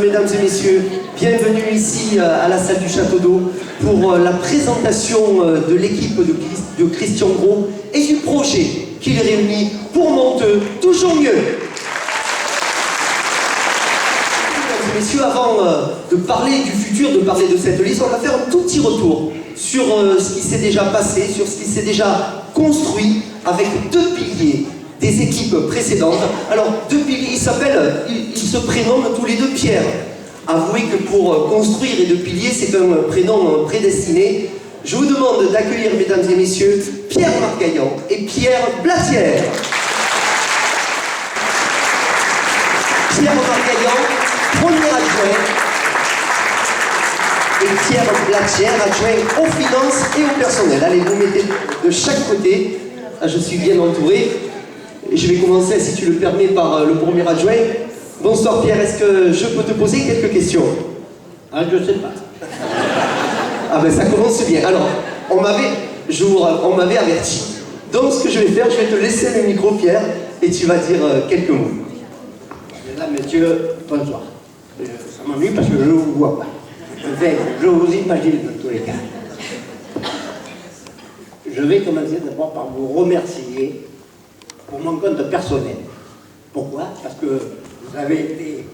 mesdames et messieurs, bienvenue ici à la salle du Château d'Eau pour la présentation de l'équipe de Christian Gros et du projet qui les réunit pour Monteux, toujours mieux. Mesdames et messieurs, avant de parler du futur, de parler de cette liste, on va faire un tout petit retour sur ce qui s'est déjà passé, sur ce qui s'est déjà construit avec deux piliers des équipes précédentes. Alors, deux piliers, ils se prénomment tous les deux Pierre. Avouez que pour construire et deux piliers, c'est un prénom prédestiné. Je vous demande d'accueillir, mesdames et messieurs, Pierre Margaillan et Pierre Blatière. Pierre Margaillan, premier adjoint, et Pierre Blatière, adjoint aux finances et au personnel. Allez, vous mettez de chaque côté. Là, je suis bien entouré. Et je vais commencer, si tu le permets, par le premier adjoint. Bonsoir Pierre, est-ce que je peux te poser quelques questions? Ah, je sais pas. Ah ben ça commence bien. Alors, on m'avait averti. Donc ce que je vais faire, je vais te laisser le micro Pierre, et tu vas dire quelques mots. Mesdames, messieurs, bonsoir. Ça m'ennuie parce que je ne vous vois pas. Enfin, je vous imagine dans tous les cas. Je vais commencer d'abord par vous remercier pour mon compte personnel. Pourquoi? Parce que vous avez été,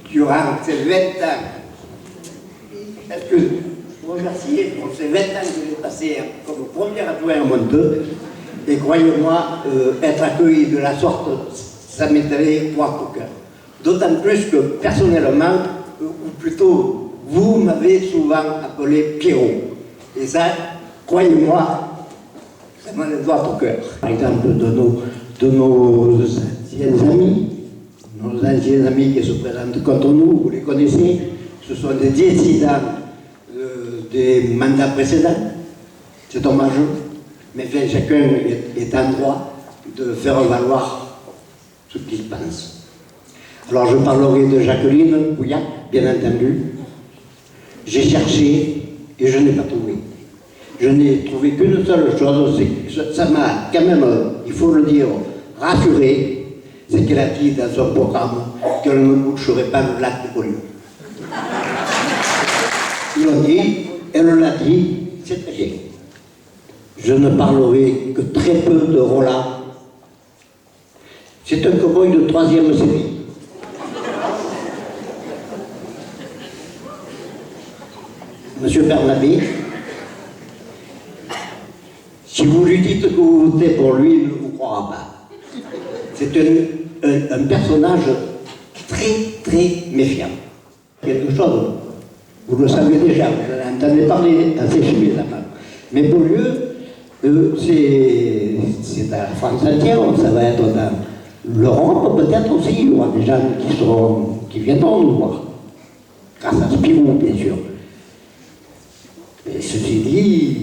durant ces 20 ans, est-ce que vous remerciez pour ces 20 ans que j'ai passé comme premier adjoint à Monteux, et croyez-moi, être accueilli de la sorte, ça m'était poire au cœur. D'autant plus que personnellement, ou plutôt, vous m'avez souvent appelé Pierrot. Et ça, croyez-moi, ça m'en est droit au cœur. Par exemple, de nos anciens amis qui se présentent contre nous, vous les connaissez, ce sont des dissidents des mandats précédents. C'est dommage, mais enfin, chacun est en droit de faire valoir ce qu'il pense. Alors je parlerai de Jacqueline Pouillac, bien entendu. J'ai cherché et je n'ai pas trouvé. Je n'ai trouvé qu'une seule chose, ça m'a quand même, il faut le dire, rassuré, c'est qu'elle a dit dans son programme qu'elle ne boucherait pas le lac de Beaulieu. Ils l'ont dit, elle l'a dit, c'est très bien. Je ne parlerai que très peu de Roland. C'est un cow-boy de 3e série. Monsieur Bernabé, si vous lui dites que vous votez pour lui, il ne vous croira pas. C'est un personnage très, très méfiant. Quelque chose, vous le savez déjà, vous en entendez parler assez suffisamment. Mais Beaulieu, c'est à la France entière, ça va être dans l'Europe, peut-être aussi, il y aura des gens qui viendront nous voir. Grâce à Spirou, bien sûr. Mais ceci dit,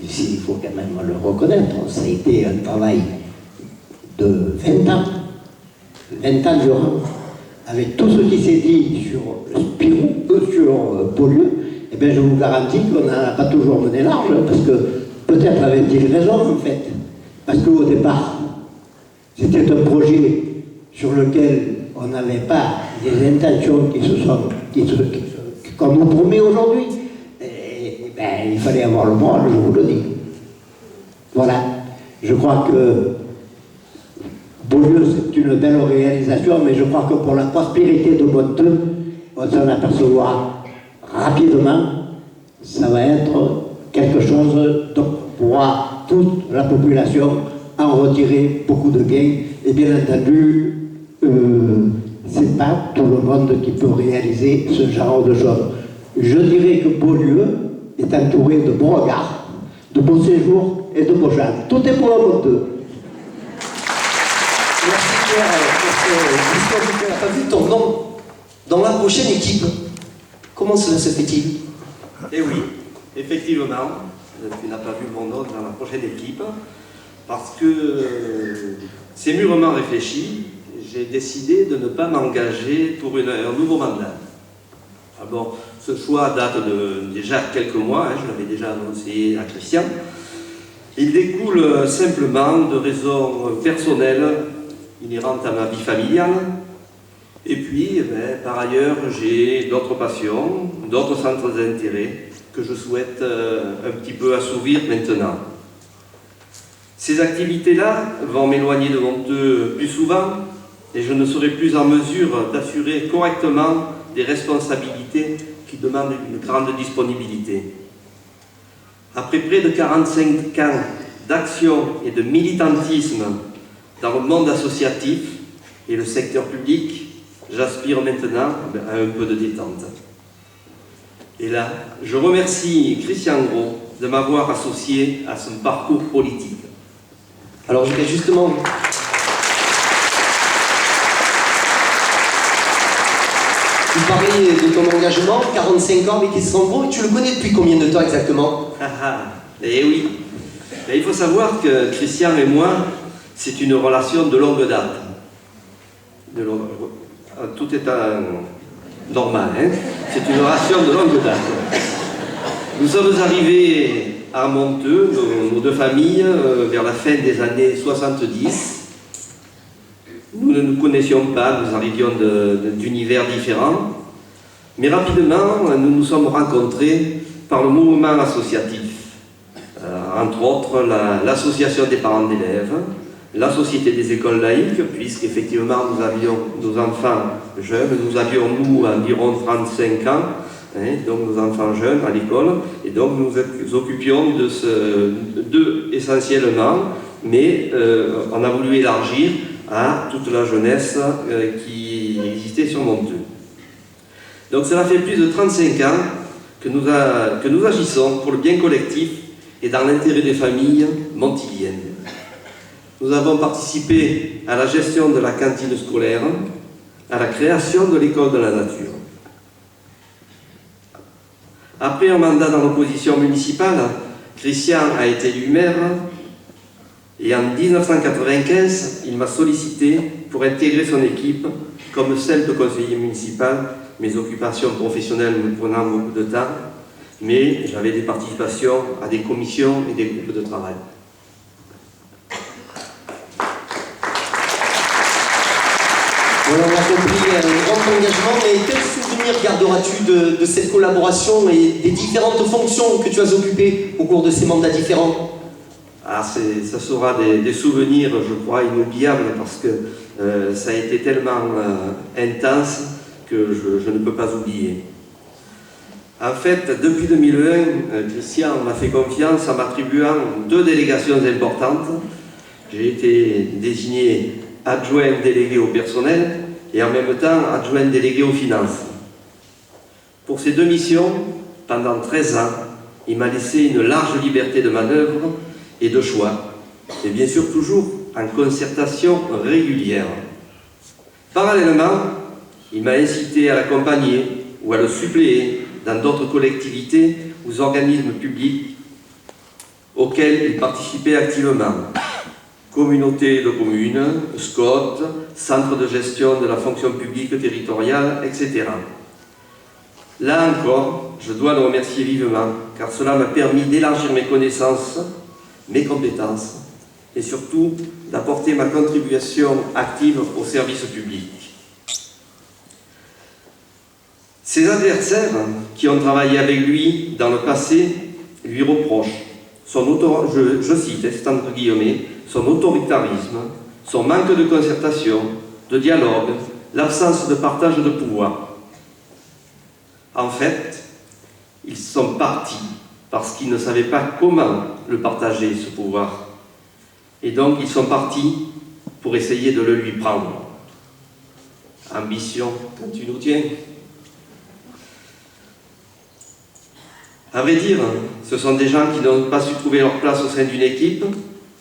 ici, il faut quand même le reconnaître, ça a été un travail de 20 ans durant, avec tout ce qui s'est dit sur Spirou, sur Beaulieu, eh bien je vous garantis qu'on n'a pas toujours mené large, parce que peut-être avait-il raison en fait, parce qu'au départ, c'était un projet sur lequel on n'avait pas des intentions qu'on nous promet aujourd'hui. Il fallait avoir le moral, je vous le dis. Voilà. Je crois que Beaulieu, c'est une belle réalisation, mais je crois que pour la prospérité de Monteux, on s'en apercevra rapidement. Ça va être quelque chose dont pourra toute la population en retirer beaucoup de gains. Et bien entendu, c'est pas tout le monde qui peut réaliser ce genre de choses. Je dirais que Beaulieu est entouré de beaux regards, de beaux séjours et de beaux gens. Tout est pour le Monteux. Merci Pierre pour ce discours. Tu as vu ton nom dans la prochaine équipe. Comment cela se fait-il? Eh oui, effectivement, tu n'as pas vu mon nom dans la prochaine équipe, parce que c'est mûrement réfléchi. J'ai décidé de ne pas m'engager pour un nouveau mandat. Ah bon, ce choix date de déjà quelques mois, je l'avais déjà annoncé à Christian. Il découle simplement de raisons personnelles inhérentes à ma vie familiale, Et puis, par ailleurs, j'ai d'autres passions, d'autres centres d'intérêt que je souhaite un petit peu assouvir maintenant. Ces activités-là vont m'éloigner de Monteux plus souvent et je ne serai plus en mesure d'assurer correctement des responsabilités qui demandent une grande disponibilité. Après près de 45 ans d'action et de militantisme dans le monde associatif et le secteur public, j'aspire maintenant à un peu de détente. Et là, je remercie Christian Gros de m'avoir associé à son parcours politique. Alors je vais justement... Tu parlais de ton engagement, 45 ans avec Christian Gros, et tu le connais depuis combien de temps exactement? Eh oui, et il faut savoir que Christian et moi, c'est une relation de longue date. Tout est normal, hein? C'est une relation de longue date. Nous sommes arrivés à Monteux, nos deux familles, vers la fin des années 70. Nous ne nous connaissions pas, nous arrivions d'univers différents, mais rapidement, nous nous sommes rencontrés par le mouvement associatif. Entre autres, l'association des parents d'élèves, la Société des écoles laïques, puisqu'effectivement nous avions nos enfants jeunes, nous avions nous environ 35 ans, donc nos enfants jeunes à l'école, et donc nous nous occupions d'eux essentiellement, mais on a voulu élargir à toute la jeunesse qui existait sur Monteux. Donc cela fait plus de 35 ans que nous agissons pour le bien collectif et dans l'intérêt des familles montiliennes. Nous avons participé à la gestion de la cantine scolaire, à la création de l'école de la nature. Après un mandat dans l'opposition municipale, Christian a été élu maire et en 1995, il m'a sollicité pour intégrer son équipe comme simple conseiller municipal, mes occupations professionnelles me prenant beaucoup de temps, mais j'avais des participations à des commissions et des groupes de travail. Voilà, on a compris un grand engagement, mais quel souvenir garderas-tu de cette collaboration et des différentes fonctions que tu as occupées au cours de ces mandats différents? Ça sera des souvenirs, je crois, inoubliables, parce que ça a été tellement intense que je ne peux pas oublier. En fait, depuis 2001, Christian m'a fait confiance en m'attribuant 2 délégations importantes. J'ai été désigné adjoint délégué au personnel et en même temps adjoint délégué aux finances. Pour ces 2 missions, pendant 13 ans, il m'a laissé une large liberté de manœuvre et de choix, et bien sûr toujours en concertation régulière. Parallèlement, il m'a incité à l'accompagner ou à le suppléer dans d'autres collectivités ou organismes publics auxquels il participait activement. Communauté de communes, SCOT, centre de gestion de la fonction publique territoriale, etc. Là encore, je dois le remercier vivement, car cela m'a permis d'élargir mes connaissances, mes compétences, et surtout d'apporter ma contribution active au service public. Ses adversaires, qui ont travaillé avec lui dans le passé, lui reprochent je cite, c'est entre guillemets, son autoritarisme, son manque de concertation, de dialogue, l'absence de partage de pouvoir. En fait, ils sont partis parce qu'ils ne savaient pas comment le partager, ce pouvoir. Et donc, ils sont partis pour essayer de le lui prendre. Ambition, quand tu nous tiens. À vrai dire, ce sont des gens qui n'ont pas su trouver leur place au sein d'une équipe,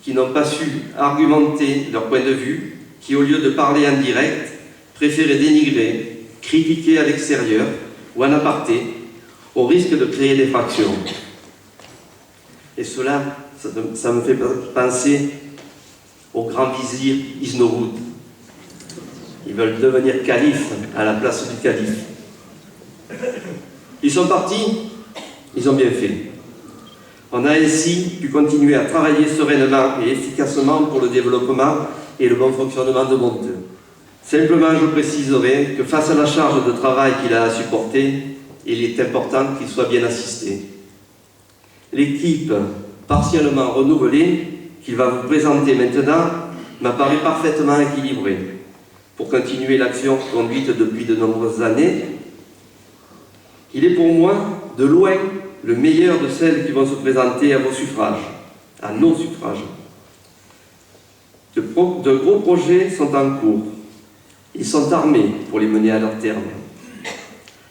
qui n'ont pas su argumenter leur point de vue, qui au lieu de parler en direct, préféraient dénigrer, critiquer à l'extérieur ou en aparté, au risque de créer des fractions. Et cela, ça me fait penser au grand vizir Isnoroud. Ils veulent devenir calife à la place du calife. Ils sont partis. Ils ont bien fait. On a ainsi pu continuer à travailler sereinement et efficacement pour le développement et le bon fonctionnement de Monteux. Simplement, je préciserai que face à la charge de travail qu'il a à supporter, il est important qu'il soit bien assisté. L'équipe partiellement renouvelée qu'il va vous présenter maintenant m'apparaît parfaitement équilibrée pour continuer l'action conduite depuis de nombreuses années. Il est pour moi de loin le meilleur de celles qui vont se présenter à vos suffrages, à nos suffrages. De gros projets sont en cours. Ils sont armés pour les mener à leur terme.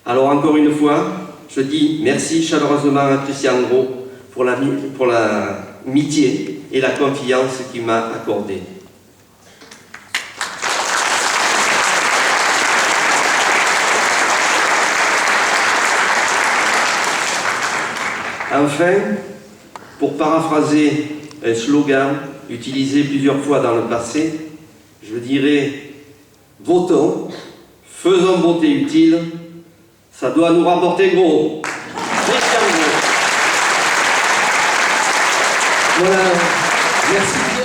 Alors encore une fois, je dis merci chaleureusement à Christian Gros pour l'amitié et la confiance qu'il m'a accordée. Enfin, pour paraphraser un slogan utilisé plusieurs fois dans le passé, je dirais « Votons, faisons voter utile, ça doit nous rapporter gros ». Voilà, merci.